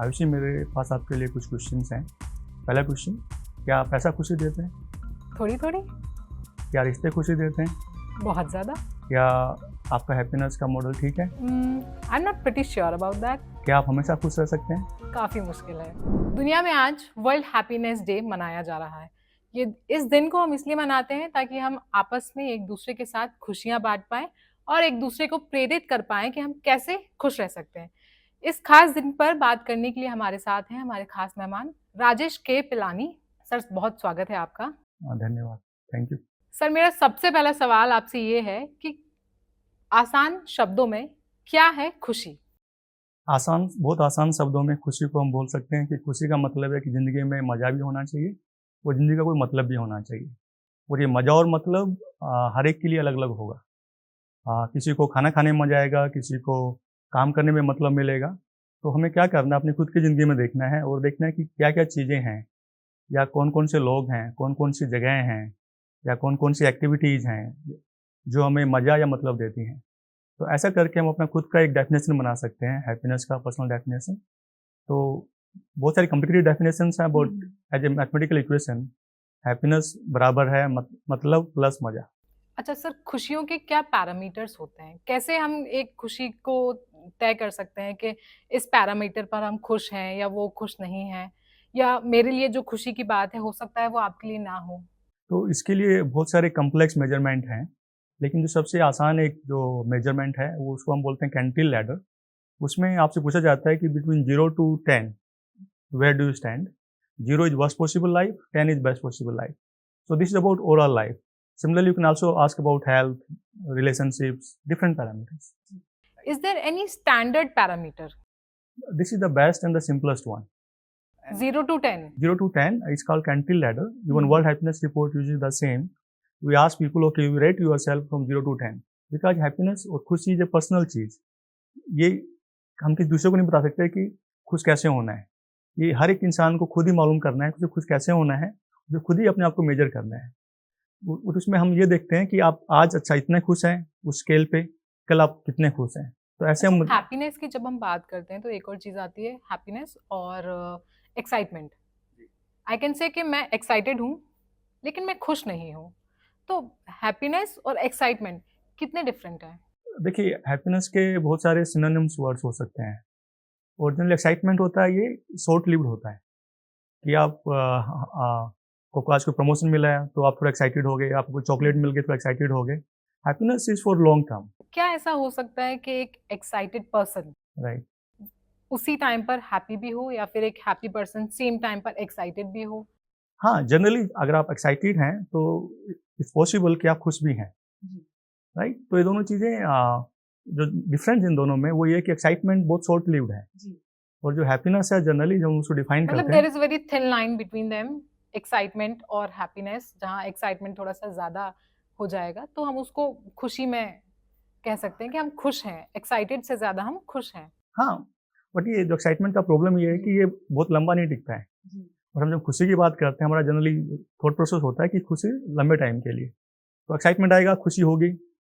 आयुषी, मेरे पास आपके लिए कुछ क्वेश्चंस हैं। पहला क्वेश्चन, क्या पैसा खुशी देते हैं? थोड़ी थोड़ी। क्या रिश्ते खुशी देते हैं? बहुत ज़्यादा। क्या आपका हैप्पीनेस का मॉडल ठीक है? I am not pretty sure about that. क्या आप हमेशा खुश रह सकते हैं? काफ़ी मुश्किल है। दुनिया में आज वर्ल्ड हैप्पीनेस डे मनाया जा रहा है। ये इस दिन को हम इसलिए मनाते हैं ताकि हम आपस में एक दूसरे के साथ खुशियाँ बांट पाएं और एक दूसरे को प्रेरित कर पाएं कि हम कैसे खुश रह सकते हैं। इस खास दिन पर बात करने के लिए हमारे साथ हैं हमारे खास मेहमान राजेश के पिलानी। सर, बहुत स्वागत है आपका। धन्यवाद, थैंक यू। सर, मेरा सबसे पहला सवाल आपसे ये है कि आसान शब्दों में क्या है खुशी? बहुत आसान शब्दों में खुशी को हम बोल सकते हैं कि खुशी का मतलब है कि ज़िंदगी में मज़ा भी होना चाहिए और ज़िंदगी का कोई मतलब भी होना चाहिए। और ये मज़ा और मतलब हर एक के लिए अलग-अलग होगा। किसी को खाना खाने में मज़ा आएगा, किसी को काम करने में मतलब मिलेगा। तो हमें क्या करना है, अपनी खुद की ज़िंदगी में देखना है और देखना है कि क्या-क्या चीज़ें हैं या कौन-कौन से लोग हैं, कौन-कौन सी जगहें हैं या कौन-कौन सी एक्टिविटीज़ हैं, जो हमें मज़ा या मतलब देती हैं। तो ऐसा करके हम अपना खुद का एक डेफिनेशन बना सकते हैं, हैप्पीनेस का पर्सनल डेफिनेशन। तो बहुत सारी कॉम्प्लिकेटेड डेफिनेशंस हैं, but as a mathematical equation, happiness बराबर है मतलब प्लस मज़ा। अच्छा सर, खुशियों के क्या पैरामीटर्स होते हैं? कैसे हम एक खुशी को तय कर सकते हैं कि इस पैरामीटर पर हम खुश हैं या वो खुश नहीं हैं? या मेरे लिए जो खुशी की बात है, हो सकता है वो आपके लिए ना हो? तो इसके लिए बहुत सारे कॉम्प्लेक्स मेजरमेंट हैं, लेकिन जो सबसे आसान एक जो मेजरमेंट है, वो उसको हम बोलते हैं कैंटिल लैडर। उसमें आपसे पूछा जाता है कि between 0 to 10 where do you stand? 0 is worst possible life, 10 is best possible life. So this is about overall life. Similarly, you can also ask about health, relationships, different parameters. Is there any standard parameter? This is the best and the simplest one. 0 to 10? 0 to 10 is called Cantil ladder. Even World Happiness Report uses the same. We ask people, okay, you rate yourself from 0 to 10. Because happiness और खुशी is a personal चीज़। ये हम किसी दूसरे को नहीं बता सकते कि खुश कैसे होना है। ये हर एक इंसान को खुद ही मालूम करना है कि खुश कैसे होना है, जो खुद ही अपने आप को मेजर करना है। और उसमें हम ये देखते हैं कि आप आज अच्छा इतने खुश हैं उस स्केल पे, कल आप कितने खुश हैं। तो ऐसे हम हैप्पीनेस की जब हम बात करते हैं तो एक और चीज़ आती है हैप्पीनेस और एक्साइटमेंट। आई कैन से कि मैं एक्साइटेड हूँ, लेकिन मैं खुश नहीं हूँ। तो हैप्पीनेस और एक्साइटमेंट कितने डिफरेंट हैं? देखिए, हैप्पीनेस के बहुत सारे सिनोनिम्स वर्ड्स हो सकते हैं। ओरिजिनल एक्साइटमेंट होता है, ये शॉर्ट लिव्ड होता है कि आपको आज कोई प्रमोशन मिला है तो आप थोड़ा एक्साइटेड हो गए, आपको कोई चॉकलेट मिल गई तो एक्साइटेड हो गए। Happiness is for long term. क्या ऐसा हो सकता है कि एक एक्साइटेड पर्सन राइट। उसी टाइम पर हैप्पी भी हो या फिर एक हैप्पी पर्सन सेम टाइम पर एक्साइटेड भी हो? हाँ, जनरली अगर आप एक्साइटेड हैं तो इट्स पॉसिबल कि आप खुश भी हैं। राइट। तो ये दोनों चीज़ें जो डिफरेंस इन दोनों में वो ये है कि एक्साइटमेंट बहुत शॉर्ट लिव्ड है और जो हैप्पीनेस है जनरली जब हम उसको डिफाइन मतलब करते देयर हैं। Is very thin line between them, excitement और हैप्पीनेस। जहाँ एक्साइटमेंट थोड़ा सा ज्यादा हो जाएगा तो हम उसको खुशी में कह सकते हैं कि हम खुश हैं, एक्साइटेड से ज्यादा हम खुश हैं। हाँ, बट ये जो एक्साइटमेंट का प्रॉब्लम ये है कि ये बहुत लंबा नहीं टिकता है। और हम जब खुशी की बात करते हैं, हमारा जनरली थॉट प्रोसेस होता है कि खुशी लंबे टाइम के लिए। तो एक्साइटमेंट आएगा, खुशी होगी,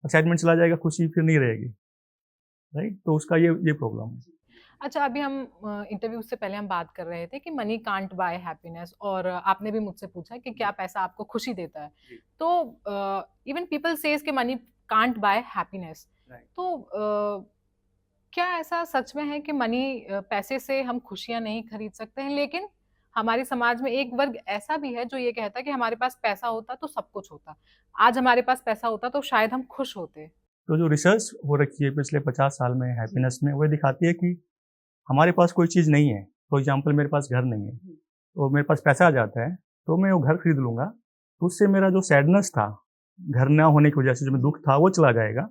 एक्साइटमेंट चला जाएगा, खुशी फिर नहीं रहेगी। राइट। तो उसका ये प्रॉब्लम है। अच्छा, अभी हम इंटरव्यू से पहले हम बात कर रहे थे कि मनी कांट बाय हैप्पीनेस, और आपने भी मुझसे पूछा कि क्या पैसा आपको खुशी देता है। तो इवन पीपल सेज कि मनी कांट बाय हैप्पीनेस। तो क्या ऐसा सच में है कि मनी पैसे से हम खुशियां नहीं खरीद सकते हैं? लेकिन हमारे समाज में एक वर्ग ऐसा भी है जो ये कहता है कि हमारे पास पैसा होता तो सब कुछ होता। आज हमारे पास पैसा होता तो शायद हम खुश होते। तो जो रिसर्च हो रखी है पिछले 50 साल में हैप्पीनेस में, वो दिखाती है कि हमारे पास कोई चीज़ नहीं है। फॉर एग्जाम्पल, मेरे पास घर नहीं है, तो मेरे पास पैसा आ जाता है तो मैं वो घर खरीद लूँगा। तो उससे मेरा जो सैडनेस था, घर ना होने की वजह से जो दुःख था, वो चला जाएगा।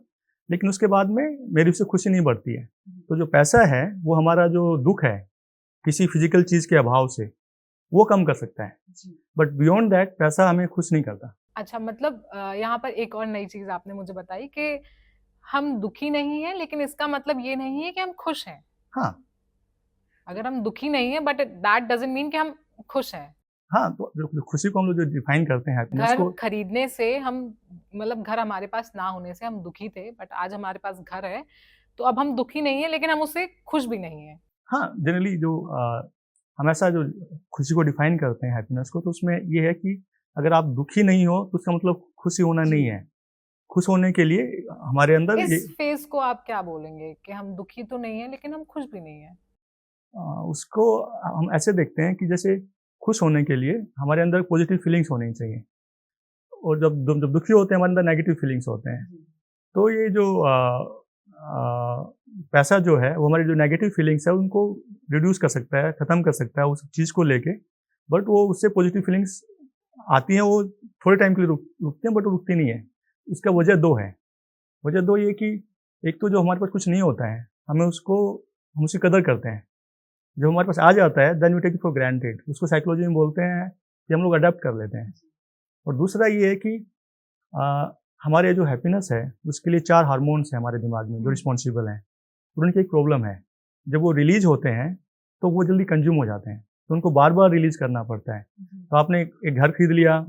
लेकिन उसके बाद में मेरी उससे खुशी नहीं बढ़ती है। तो जो पैसा है, वो हमारा जो दुःख है, किसी फिज़िकल चीज़ के अभाव से, वो कम कर सकता है। बट बियॉन्ड दैट पैसा हमें खुश नहीं करता। अच्छा, मतलब यहाँ पर एक और नई चीज़ आपने मुझे बताई कि हम दुखी नहीं हैं, लेकिन इसका मतलब ये नहीं है कि हम खुश हैं। हाँ। अगर हम दुखी नहीं हैं, बट दैट डज़न्ट मीन कि हम खुश हैं। हाँ, तो जो खुशी को हम लोग जो डिफाइन करते हैं हैप्पीनेस घर को। खरीदने से हम, मतलब घर हमारे पास ना होने से हम दुखी थे, बट आज हमारे पास घर है, तो अब हम दुखी नहीं हैं, लेकिन हम उससे खुश भी नहीं हैं। हाँ, जनरली जो हमेशा जो खुशी को डिफाइन करते हैं हैप्पीनेस को, तो उसमें ये है कि अगर आप दुखी नहीं हो तो उसका मतलब खुशी होना नहीं है। खुश होने के लिए हमारे अंदर ये इस फेज़ को आप क्या बोलेंगे कि हम दुखी तो नहीं हैं लेकिन हम खुश भी नहीं हैं? उसको हम ऐसे देखते हैं कि जैसे खुश होने के लिए हमारे अंदर पॉजिटिव फीलिंग्स होनी चाहिए, और जब दुखी होते हैं हमारे अंदर नेगेटिव फीलिंग्स होते हैं। तो ये जो पैसा जो है वो हमारी जो नेगेटिव फीलिंग्स है उनको रिड्यूस कर सकता है, ख़त्म कर सकता है उस चीज़ को लेके। बट वो उससे पॉजिटिव फीलिंग्स आती हैं, वो थोड़े टाइम के लिए रुकती हैं, बट वो रुकती नहीं है। उसका वजह 2 है। वजह 2 ये कि एक तो जो हमारे पास कुछ नहीं होता है, हम उसकी कदर करते हैं। जब हमारे पास आ जाता है then we take it for granted. उसको साइकोलॉजी में बोलते हैं कि हम लोग अडॉप्ट कर लेते हैं। और दूसरा ये है कि हमारे जो हैप्पीनेस है उसके लिए 4 हार्मोन्स हैं हमारे दिमाग में जो रिस्पॉन्सिबल हैं। और उनकी एक प्रॉब्लम है, जब वो रिलीज़ होते हैं तो वो जल्दी कंज्यूम हो जाते हैं, तो उनको बार-बार रिलीज़ करना पड़ता है। तो आपने एक घर खरीद लिया,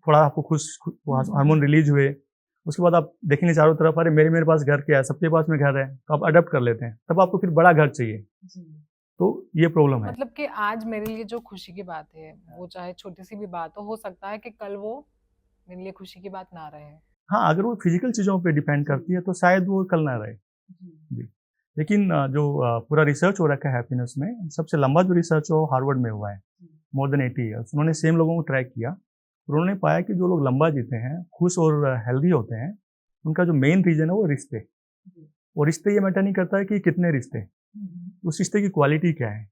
थोड़ा आपको हार्मोन रिलीज़ हुए, उसके बाद आप देखेंगे चारों तरफ, अरे मेरे पास घर क्या है, सबके पास में घर है, तो आप अडॉप्ट कर लेते हैं। तब आपको फिर बड़ा घर चाहिए, तो ये प्रॉब्लम है। मतलब कि आज मेरे लिए जो खुशी की बात है, वो चाहे छोटी-सी भी बात हो सकता है कि कल वो मेरे लिए खुशी की बात ना रहे। हाँ, अगर वो फिज़िकल चीज़ों पे डिपेंड करती है तो शायद वो कल ना रहे। जी। लेकिन जो पूरा रिसर्च हो रखा है हैप्पीनेस में, सबसे लंबा जो रिसर्च है वो हार्वर्ड में हुआ है, मोर देन 80 ईयर्स। उन्होंने सेम लोगों को ट्रैक किया, और उन्होंने पाया कि जो लोग लंबा जीते हैं, खुश और हेल्दी होते हैं, उनका जो मेन रीज़न है वो रिश्ते। और रिश्ते ये मैटर नहीं करता है कि कितने रिश्ते, उस रिश्ते की क्वालिटी क्या है,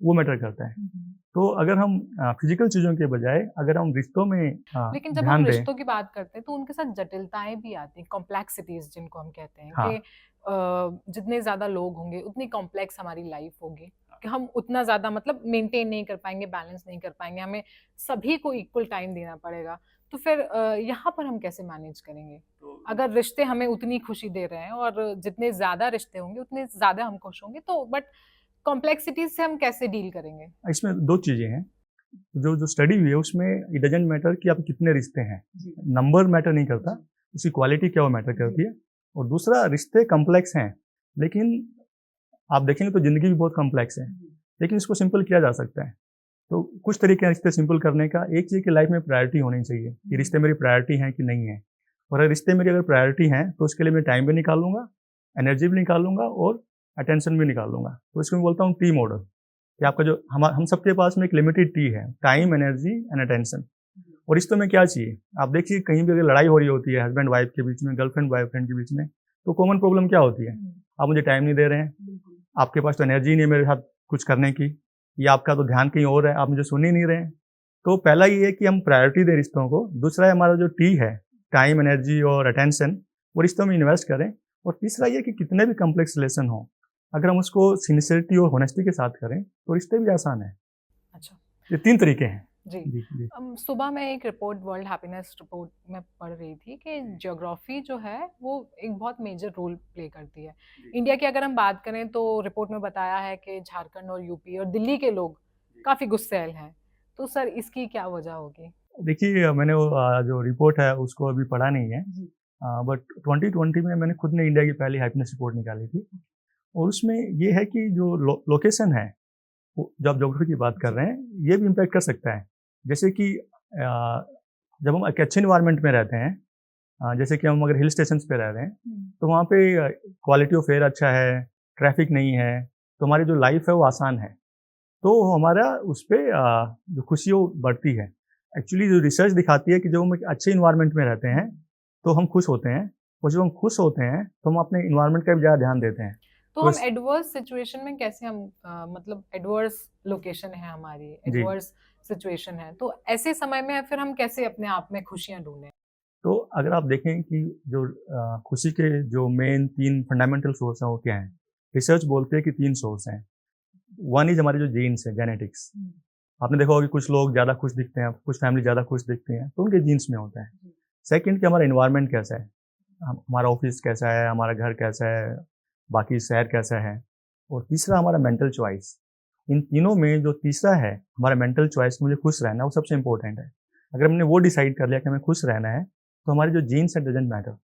वो मैटर करता है। तो अगर हम फिज़िकल चीज़ों के बजाय अगर हम रिश्तों में लेकिन जब हम ध्यान दें। रिश्तों की बात करते हैं तो उनके साथ जटिलताएँ भी आती हैं, कॉम्प्लेक्सिटीज़ जिनको हम कहते हैं कि हाँ, जितने ज़्यादा लोग होंगे, उतनी कॉम्प्लेक्स हमारी लाइफ़ होगी कि हम उतना ज़्यादा मतलब मेंटेन नहीं कर पाएँगे, बैलेंस नहीं कर पाएँगे, हमें सभी को इक्वल टाइम देना पड़ेगा। तो फिर यहाँ पर हम कैसे मैनेज करेंगे? अगर रिश्ते हमें उतनी खुशी दे रहे हैं और जितने ज़्यादा रिश्ते होंगे, उतने ज़्यादा हम खुश होंगे, तो बट कॉम्प्लेक्सिटीज़ से हम कैसे डील करेंगे? इसमें 2 चीज़ें हैं। जो स्टडी हुई है उसमें इट डज़न्ट मैटर कि आप कितने रिश्ते हैं, नंबर मैटर नहीं करता, उसकी क्वालिटी क्या वो मैटर करती है। और दूसरा, रिश्ते कॉम्प्लेक्स हैं, लेकिन आप देखेंगे तो ज़िंदगी भी बहुत कॉम्प्लेक्स है, लेकिन इसको सिंपल किया जा सकता है। तो कुछ तरीके हैं रिश्ते सिंपल करने का। एक चीज़ कि लाइफ में प्रायोरिटी होनी चाहिए कि रिश्ते मेरी प्रायोरिटी हैं कि नहीं है। और अगर रिश्ते मेरी अगर प्रायोरिटी हैं तो उसके लिए मैं टाइम भी निकालूंगा, एनर्जी भी निकालूंगा और अटेंशन भी निकाल लूंगा। तो इसको मैं बोलता हूँ टी मॉडल, कि आपका जो हम सबके पास में एक लिमिटेड टी है, टाइम, एनर्जी एंड अटेंशन। और रिश्तों में क्या चाहिए, आप देखिए कहीं भी अगर लड़ाई हो रही होती है हस्बैंड वाइफ के बीच में, गर्लफ्रेंड बॉयफ्रेंड के बीच में, तो कॉमन प्रॉब्लम क्या होती है, आप मुझे टाइम नहीं दे रहे हैं, आपके पास तो एनर्जी नहीं है मेरे साथ कुछ करने की, या आपका तो ध्यान कहीं और है, आप मुझे सुन ही नहीं रहे हैं। तो पहला ये है कि हम प्रायोरिटी दें रिश्तों को। दूसरा है हमारा जो टी है, टाइम, एनर्जी और अटेंशन, वो रिश्तों में इन्वेस्ट करें। और तीसरा ये कि कितने भी कॉम्प्लेक्स रिलेशन हो, अगर हम उसको सिंसियरिटी और होनेस्टी के साथ करें तो रिश्ते भी आसान है। अच्छा। ये 3 तरीके हैं। जी। जी, जी। सुबह मैं एक रिपोर्ट वर्ल्ड हैप्पीनेस रिपोर्ट में पढ़ रही थी कि ज्योग्राफी जो है वो एक बहुत मेजर रोल प्ले करती है। इंडिया की अगर हम बात करें तो रिपोर्ट में बताया है कि झारखंड और यूपी और दिल्ली के लोग काफ़ी गुस्सैल हैं। तो सर इसकी क्या वजह होगी? देखिए, मैंने वो जो रिपोर्ट है उसको अभी पढ़ा नहीं है, बट 2020 में मैंने खुद ने इंडिया की पहली हैप्पीनेस रिपोर्ट निकाली थी। और उसमें ये है कि जो लोकेशन है, जब ज्योग्राफी की बात कर रहे हैं, ये भी इम्पैक्ट कर सकता है। जैसे कि जब हम एक अच्छे इन्वायरमेंट में रहते हैं, जैसे कि हम अगर हिल स्टेशंस पे रह रहे हैं, तो वहाँ पे क्वालिटी ऑफ एयर अच्छा है, ट्रैफिक नहीं है, तो हमारी जो लाइफ है वो आसान है। तो हमारा उस पे जो खुशी है वो बढ़ती है। एक्चुअली जो रिसर्च दिखाती है कि जब हम एक अच्छे इन्वायरमेंट में रहते हैं, तो हम खुश होते हैं, और जब हम खुश होते हैं, तो हम अपने इन्वायरमेंट का भी ज़्यादा ध्यान देते हैं। तो तो हम एडवर्स सिचुएशन में कैसे हम मतलब एडवर्स लोकेशन है हमारी, जी। एडवर्स सिचुएशन है, तो ऐसे समय में फिर हम कैसे अपने आप में खुशियाँ ढूँढें? तो अगर आप देखें कि जो खुशी के जो मेन 3 फंडामेंटल सोर्स हैं वो क्या हैं? रिसर्च बोलते हैं कि 3 सोर्स हैं। वन इज़ हमारे जो जीन्स है, जेनेटिक्स। आपने देखा होगा कि कुछ लोग ज़्यादा खुश दिखते हैं, कुछ फैमिली ज़्यादा खुश दिखती हैं, तो उनके जीन्स में होता है। सेकंड कि हमारा एनवायरनमेंट कैसा है, हमारा ऑफिस कैसा है, हमारा घर कैसा है, बाकी शहर कैसा है। और तीसरा हमारा मेंटल चॉइस। इन तीनों में जो तीसरा है, हमारा मेंटल चॉइस, मुझे खुश रहना है, वो सबसे इम्पोर्टेंट है। अगर हमने वो डिसाइड कर लिया कि हमें खुश रहना है, तो हमारे जो जीन्स है डज़न्ट मैटर,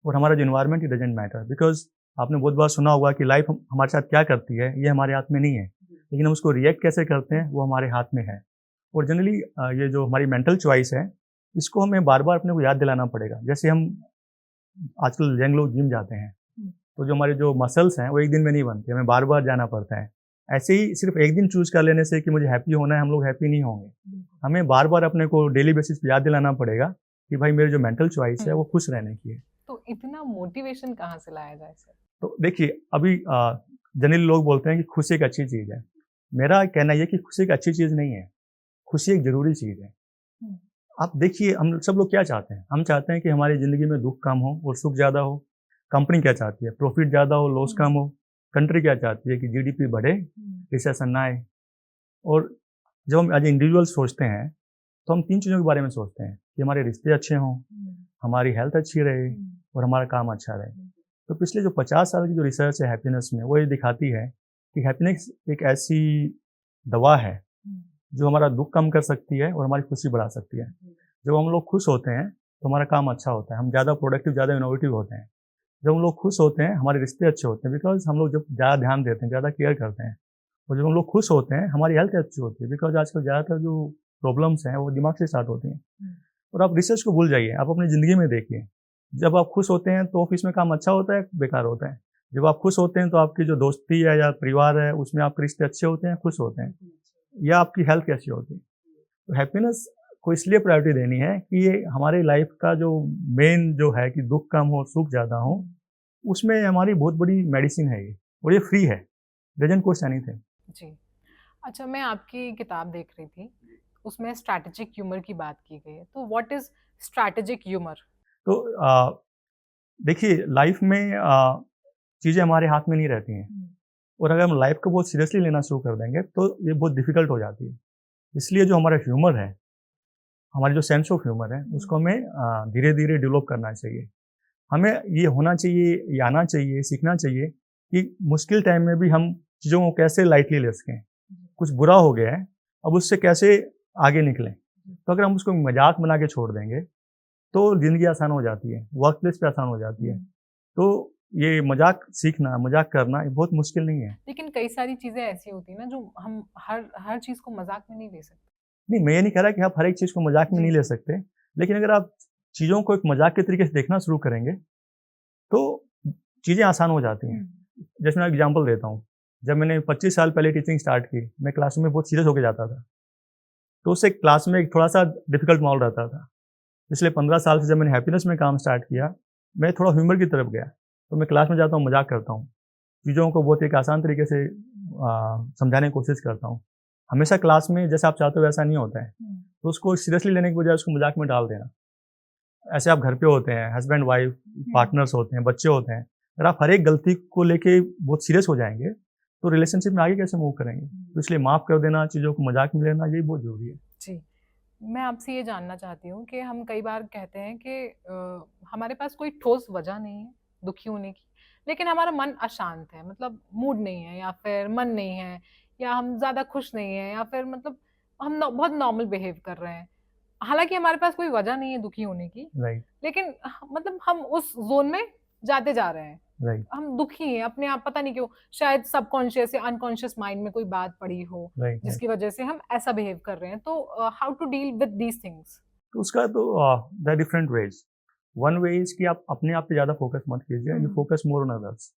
और हमारा जो environment, it doesn't matter, because आपने बहुत बार सुना होगा कि लाइफ हमारे साथ क्या करती है ये हमारे हाथ में नहीं है, लेकिन हम उसको रिएक्ट कैसे करते हैं वो हमारे हाथ में है। और जनरली ये जो हमारी मेंटल चॉइस है, इसको हमें बार बार अपने को याद दिलाना पड़ेगा। जैसे हम आजकल यंग लोग जिम जाते हैं, तो जो हमारे जो मसल्स हैं वो एक दिन में नहीं बनते, हमें बार बार जाना पड़ता है। ऐसे ही सिर्फ एक दिन चूज कर लेने से कि मुझे हैप्पी होना है, हम लोग हैप्पी नहीं होंगे। हमें बार बार अपने को डेली बेसिस पे याद दिलाना पड़ेगा कि भाई मेरी जो मेंटल चॉइस है वो खुश रहने की है। तो इतना मोटिवेशन कहाँ से लाया जाए सर? तो देखिए, अभी जनरली लोग बोलते हैं कि खुशी एक अच्छी चीज़ है। मेरा कहना ये है कि खुशी एक अच्छी चीज़ नहीं है, खुशी एक ज़रूरी चीज़ है। आप देखिए, हम सब लोग क्या चाहते हैं? हम चाहते हैं कि हमारी ज़िंदगी में दुःख कम हो और सुख ज़्यादा हो। कंपनी क्या चाहती है? प्रॉफ़िट ज़्यादा हो, लॉस कम हो। कंट्री क्या चाहती है कि जीडीपी बढ़े, रिसेशन ना आए। और जब हम एज इंडिविजुअल सोचते हैं, तो हम 3 चीज़ों के बारे में सोचते हैं कि हमारे रिश्ते अच्छे हों, हमारी हेल्थ अच्छी रहे और हमारा काम अच्छा रहे। तो पिछले जो 50 साल की जो रिसर्च है हैप्पीनेस में, वो ये दिखाती है कि हैप्पीनेस एक ऐसी दवा है जो हमारा दुःख कम कर सकती है और हमारी खुशी बढ़ा सकती है। जब हम लोग खुश होते हैं, तो हमारा काम अच्छा होता है, हम ज़्यादा प्रोडक्टिव, ज़्यादा इनोवेटिव होते हैं। जब हम लोग खुश होते हैं, हमारे रिश्ते अच्छे होते हैं, बिकॉज़ हम लोग जब ज़्यादा ध्यान देते हैं, ज़्यादा केयर करते हैं। और जब हम लोग खुश होते हैं, हमारी हेल्थ अच्छी होती है, बिकॉज़ आजकल ज़्यादातर जो प्रॉब्लम्स हैं, वो दिमाग से स्टार्ट होती हैं। और आप रिसर्च को भूल जाइए, आप अपनी ज़िंदगी में देखिए, जब आप खुश होते हैं, तो ऑफ़िस में काम अच्छा होता है, बेकार होता है। जब आप खुश होते हैं, तो आपकी जो दोस्ती है या परिवार है, उसमें आपके रिश्ते अच्छे होते हैं, खुश होते हैं, या आपकी हेल्थ कैसी होती है। तो हैप्पीनेस को इसलिए प्रायोरिटी देनी है कि ये हमारी लाइफ का जो मेन जो है कि दुःख कम हो, सुख ज़्यादा हो, उसमें हमारी बहुत बड़ी मेडिसिन है ये, और ये फ्री है, डज़न्ट कॉस्ट एनीथिंग। जी। अच्छा, मैं आपकी किताब देख रही थी, उसमें स्ट्रैटेजिक ह्यूमर की बात की गई है। तो व्हाट इज़ स्ट्रैटेजिक ह्यूमर? तो देखिए, लाइफ में चीज़ें हमारे हाथ में नहीं रहती हैं, और अगर हम लाइफ को बहुत सीरियसली लेना शुरू कर देंगे, तो ये बहुत डिफ़िकल्ट हो जाती है। इसलिए जो हमारा ह्यूमर है, हमारी जो सेंस ऑफ ह्यूमर है, उसको हमें धीरे-धीरे डेवलप करना चाहिए। हमें ये होना चाहिए, ये आना चाहिए, सीखना चाहिए कि मुश्किल टाइम में भी हम चीज़ों को कैसे लाइटली ले सकें। कुछ बुरा हो गया है, अब उससे कैसे आगे निकलें। तो अगर हम उसको मज़ाक बना के छोड़ देंगे, तो ज़िंदगी आसान हो जाती है, वर्क प्लेस पे आसान हो जाती है। तो ये मज़ाक सीखना, मज़ाक करना ये बहुत मुश्किल नहीं है। लेकिन कई सारी चीज़ें ऐसी होती हैं ना, जो हम हर चीज़ को मज़ाक में नहीं ले सकते। नहीं, मैं ये नहीं कह रहा कि आप हर एक चीज़ को मज़ाक में नहीं ले सकते, लेकिन अगर आप चीज़ों को एक मज़ाक के तरीके से देखना शुरू करेंगे, तो चीज़ें आसान हो जाती हैं। जैसे मैं एग्ज़ाम्पल देता हूँ, जब मैंने 25 साल पहले टीचिंग स्टार्ट की, मैं क्लासरूम में बहुत सीरियस होके जाता था। तो उससे क्लास में एक थोड़ा-सा डिफ़िकल्ट माहौल रहता था। पिछले 15 साल से जब मैंने हैप्पीनेस में काम स्टार्ट किया, मैं थोड़ा ह्यूमर की तरफ गया। तो मैं क्लास में जाता हूँ, मज़ाक करता हूँ। चीज़ों को बहुत एक आसान तरीके से समझाने की कोशिश करता हूँ। हमेशा क्लास में जैसा आप चाहते हो वैसा नहीं होता है। तो उसको सीरियसली लेने के बजाय उसको मज़ाक में डाल देना। ऐसे आप घर पे होते हैं, हस्बैंड-वाइफ, पार्टनर्स होते हैं, बच्चे होते हैं। अगर आप हर एक गलती को लेके बहुत सीरियस हो जाएँगे, तो रिलेशनशिप में आगे कैसे मूव करेंगे? तो इसलिए माफ़ कर देना, चीज़ों को मज़ाक में लेना, यही बहुत ज़रूरी है। जी। मैं आपसे ये जानना चाहती हूँ कि हम कई बार कहते हैं कि हमारे पास कोई ठोस वजह नहीं है दुखी होने की, लेकिन हमारा मन अशांत है, मतलब मूड नहीं है या फिर मन नहीं है, या हम ज़्यादा खुश नहीं हैं, या फिर मतलब हम बहुत नॉर्मल बिहेव कर रहे हैं। हालाँकि हमारे पास कोई वजह नहीं है दुखी होने की, राइट, लेकिन मतलब हम उस ज़ोन में जाते जा रहे हैं। राइट, हम दुखी हैं अपने आप, पता नहीं क्यों, शायद सबकॉन्शियस या अनकॉन्शियस माइंड में कोई बात पड़ी हो, राइट, राइट। जिसकी वजह से हम ऐसा बिहेव कर रहे हैं। तो how to deal with these things? तो उसका तो there are different ways. One way is कि आप अपने आप पे ज़्यादा फ़ोकस मत कीजिए, you focus more on others.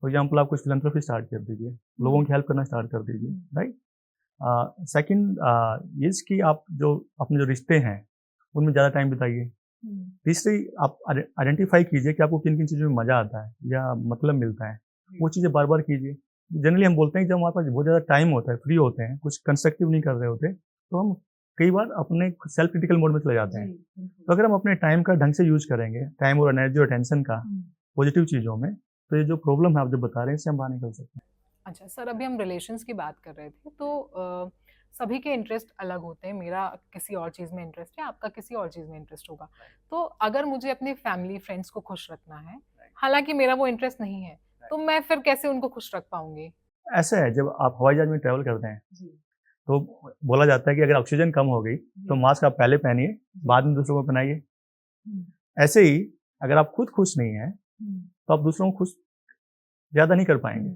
For example, आप कुछ फिलैंथ्रोपी स्टार्ट कर दीजिए, लोगों की हेल्प करना स्टार्ट कर दीजिए, राइट? सेकंड इज़ कि आप जो अपने जो रिश्ते हैं, उनमें ज़्यादा टाइम बिताइए। तीसरी, आप आइडेंटिफ़ाई कीजिए कि आपको किन-किन चीज़ों में मज़ा आता है या मतलब मिलता है, वो चीज़ें बार-बार कीजिए। जनरली हम बोलते हैं कि जब हमारे पास बहुत ज़्यादा टाइम होता है, फ्री होते हैं, कुछ कंस्ट्रक्टिव नहीं कर रहे होते, तो हम कई बार अपने सेल्फ क्रिटिकल मोड में चले जाते हैं। तो अगर हम अपने टाइम का ढंग से यूज़ करेंगे, टाइम और एनर्जी और अटेंशन का पॉजिटिव चीज़ों में, तो ये जो प्रॉब्लम है आप जो बता रहे हैं, इससे हम बाहर निकल सकते हैं। अच्छा सर, अभी हम रिलेशंस की बात कर रहे थे, तो सभी के इंटरेस्ट अलग होते हैं। मेरा किसी और चीज़ में इंटरेस्ट है, आपका किसी और चीज़ में इंटरेस्ट होगा। तो अगर मुझे अपने फैमिली फ्रेंड्स को खुश रखना है, हालाँकि मेरा वो इंटरेस्ट नहीं है, तो मैं फिर कैसे उनको खुश रख पाऊँगी? ऐसा है, जब आप हवाई जहाज़ में ट्रैवल करते हैं, तो बोला जाता है कि अगर ऑक्सीजन कम हो गई, तो मास्क आप पहले पहनिए, बाद में दूसरों को पहनाइए। ऐसे ही अगर आप खुद खुश नहीं हैं, तो आप दूसरों को खुश ज़्यादा नहीं कर पाएंगे।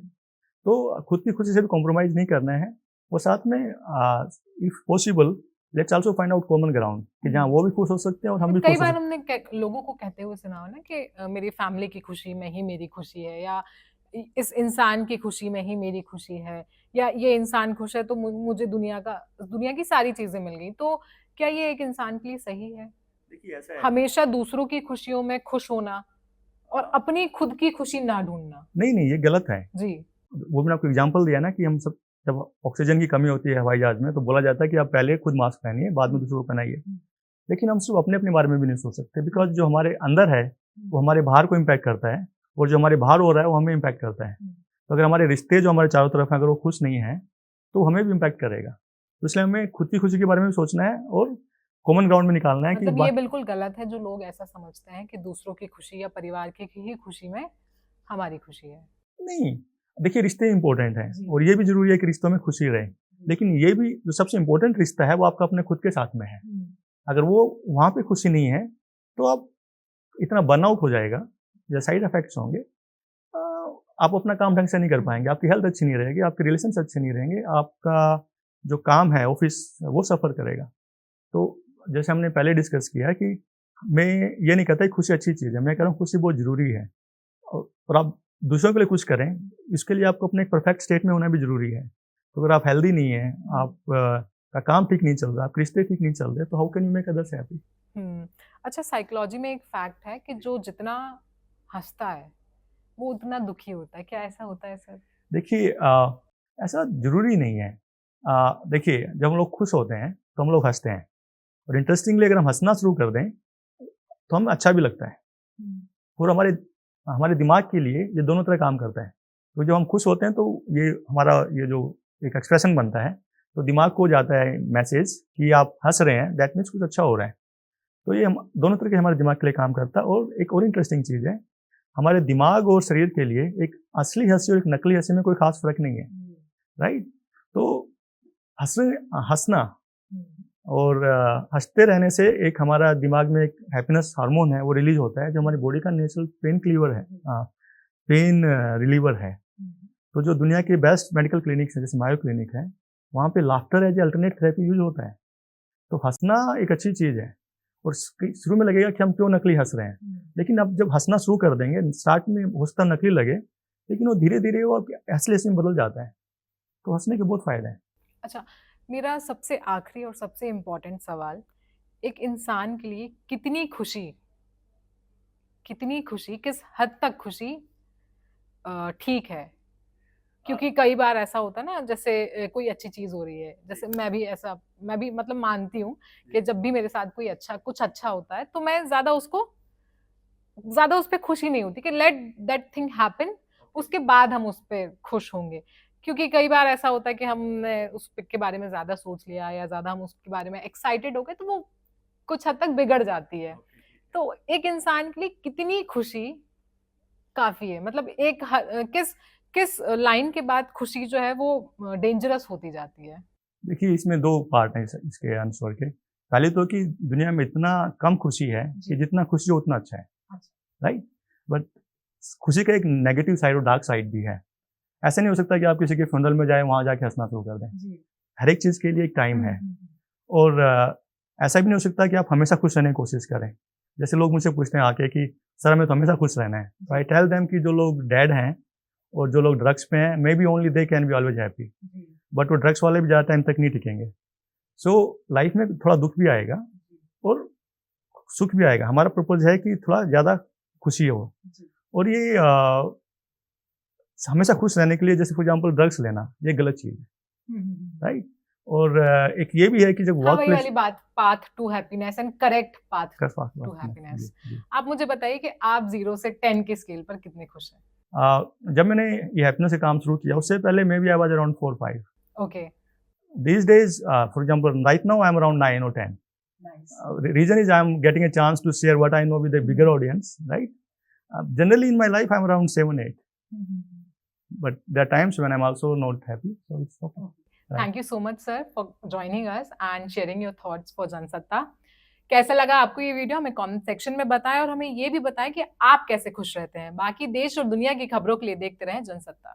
तो खुद की खुशी से भी कॉम्प्रोमाइज़ नहीं करना है, और साथ में if possible let's also find out common ground कि जहाँ वो भी खुश हो सकते हैं और हम भी बट कई खुश हो बार सकते हमने लोगों को कहते हुए सुना हो ना कि मेरी फैमिली की खुशी में ही मेरी खुशी है, या इस इंसान की खुशी में ही मेरी खुशी है, या ये इंसान खुश है तो मुझे दुनिया की सारी चीजें मिल गई। तो क्या ये एक इंसान के लिए सही है? हैं। देखिए ऐसा है, हमेशा दूसरों की खुशियों में खुश होना और अपनी खुद की खुशी ना ढूंढना। नहीं, ये गलत है। जी। वो मैंने आपको एग्ज़ाम्पल दिया ना कि हम सब जब ऑक्सीजन की कमी होती है हवाई जहाज़ में, तो बोला जाता है कि आप पहले खुद मास्क पहनिए, बाद में दूसरों को पहनाइए। लेकिन हम सिर्फ़ अपने-अपने बारे में भी नहीं सोच सकते, बिकॉज़ जो हमारे अंदर है, वो हमारे बाहर को इम्पैक्ट करता है, और जो हमारे बाहर हो रहा है, वो हमें इम्पैक्ट करता है। तो अगर हमारे रिश्ते जो हमारे चारों तरफ हैं, अगर वो खुश नहीं हैं, तो हमें भी इम्पैक्ट करेगा। तो इसलिए हमें खुद की खुशी के बारे में भी सोचना है और कॉमन ग्राउंड में निकालना है कि मतलब ये बिल्कुल गलत है जो लोग ऐसा समझते हैं कि दूसरों की खुशी या परिवार की ही खुशी में हमारी खुशी है। नहीं, देखिए रिश्ते इम्पोर्टेंट हैं, जी। और ये भी ज़रूरी है कि रिश्तों में खुशी रहे। लेकिन ये भी जो सबसे इम्पोर्टेंट रिश्ता है, वो आपका अपने खुद के साथ में है। अगर वो वहाँ पे खुशी नहीं है, तो आप इतना बर्नआउट हो जाएगा या साइड इफ़ेक्ट्स होंगे, आप अपना काम ढंग से नहीं कर पाएँगे, आपकी हेल्थ अच्छी नहीं रहेगी, आपके रिलेशंस अच्छे नहीं रहेंगे, आपका जो काम है ऑफ़िस वो सफ़र करेगा। तो जैसे हमने पहले डिस्कस किया कि मैं ये नहीं कहता कि खुशी अच्छी चीज़ है, मैं कह रहा हूँ खुशी बहुत ज़रूरी है, और आप दूसरों के लिए कुछ करें, इसके लिए आपको अपने एक परफेक्ट स्टेट में होना भी ज़रूरी है। तो अगर आप हेल्दी नहीं हैं, आप का काम ठीक नहीं चल रहा, आपके रिश्ते ठीक नहीं चल रहे, तो how can you make others happy? अच्छा, साइकोलॉजी में एक फैक्ट है कि जो जितना हँसता है, वो उतना दुखी होता है। क्या ऐसा होता है सर? देखिए ऐसा ज़रूरी नहीं है। देखिए जब हम लोग खुश होते हैं, तो हम लोग हँसते हैं, और इंटरेस्टिंगली अगर हम हँसना शुरू कर दें, तो हमें अच्छा भी लगता है, और हमारे हमारे दिमाग के लिए ये दोनों तरह काम करता है। तो जब हम खुश होते हैं, तो ये हमारा ये जो एक एक्सप्रेशन बनता है, तो दिमाग को जाता है मैसेज कि आप हँस रहे हैं, दैट मीन्स कुछ अच्छा हो रहा है। तो ये हम दोनों तरह के हमारे दिमाग के लिए काम करता है, और एक और इंटरेस्टिंग चीज़ है, हमारे दिमाग और शरीर के लिए एक असली हँसी और एक नकली हँसी में कोई ख़ास फ़र्क नहीं है, राइट? तो हँसना और हँसते रहने से एक हमारा दिमाग में एक हैप्पीनेस हार्मोन है, वो रिलीज़ होता है, जो हमारी बॉडी का नेचुरल पेन क्लीवर है, पेन रिलीवर है। तो जो दुनिया के बेस्ट मेडिकल क्लिनिक्स हैं, जैसे मायो क्लिनिक है, वहाँ पे laughter as a alternate therapy use होता है। तो हँसना एक अच्छी चीज़ है, और शुरू में लगेगा कि हम क्यों नकली हँस रहे हैं, लेकिन अब जब हँसना शुरू कर देंगे, स्टार्ट में हो सकता है नकली लगे, लेकिन वो धीरे-धीरे वो असली में बदल जाता है। तो हँसने के बहुत फ़ायदे हैं। अच्छा, मेरा सबसे आखिरी और सबसे इम्पोर्टेंट सवाल, एक इंसान के लिए कितनी खुशी, किस हद तक खुशी ठीक है? क्योंकि कई बार ऐसा होता है ना, जैसे कोई अच्छी चीज़ हो रही है, जैसे मैं भी मतलब मानती हूँ कि जब भी मेरे साथ कुछ अच्छा होता है, तो मैं ज़्यादा उस पे खुशी नहीं होती कि लेट दैट थिंग हैपन, उसके बाद हम उस पे खुश होंगे। क्योंकि कई बार ऐसा होता है कि हमने उस पिक के बारे में ज़्यादा सोच लिया या ज़्यादा हम उसके बारे में एक्साइटेड हो गए, तो वो कुछ हद तक बिगड़ जाती है। तो एक इंसान के लिए कितनी खुशी काफ़ी है? मतलब किस किस लाइन के बाद खुशी जो है वो डेंजरस होती जाती है? देखिए, इसमें 2 पार्ट हैं इसके आंसर के। पहले तो कि दुनिया में इतना कम खुशी है कि जितना खुशी हो उतना अच्छा है, अच्छा। राइट? बट खुशी का एक नेगेटिव साइड और डार्क साइड भी है। ऐसा नहीं हो सकता कि आप किसी के फ्यूनरल में जाएँ, वहाँ जाके हँसना शुरू कर दें। जी। हर एक चीज़ के लिए एक टाइम है, और ऐसा भी नहीं हो सकता कि आप हमेशा खुश रहने की कोशिश करें। जैसे लोग मुझसे पूछते हैं आके कि सर हमें तो हमेशा खुश रहना है। तो आई टेल देम कि जो लोग डेड हैं और जो लोग ड्रग्स पे हैं, may be only they can be always happy. But वो ड्रग्स वाले भी ज़्यादा टाइम तक नहीं टिकेंगे। सो लाइफ में थोड़ा दुःख भी आएगा और सुख भी आएगा। हमारा पर्पज़ है कि थोड़ा ज़्यादा खुशी हो, और ये हमेशा खुश रहने के लिए जैसे फॉर एग्ज़ाम्पल ड्रग्स लेना, ये गलत चीज़ है, राइट? और एक ये भी है कि जब हाँ, वर्क वही प्लेस वाली बात, path to happiness and correct path कर पास टू जी, हैप्पीनेस। जी। आप मुझे बताइए कि आप 0 से 10 की स्केल पर कितने खुश हैं? जब मैंने ये हैप्पीनेस से काम शुरू किया, उससे पहले maybe I was around 4-5। Okay, These days, for example, right now I'm around 9 or 10. Nice. The reason is I'm getting a chance to share what I know with a bigger audience, right? Generally in my life I'm around 7-8, but there are times when I'm also not happy, so it's okay. Right. Thank you so much, sir, for joining us and sharing your thoughts for Jansata. कैसा लगा आपको ये video हमें comment section में बताएं और हमें ये भी बताएं कि आप कैसे खुश रहते हैं। बाकी देश और दुनिया की खबरों के लिए देखते रहें जनसत्ता।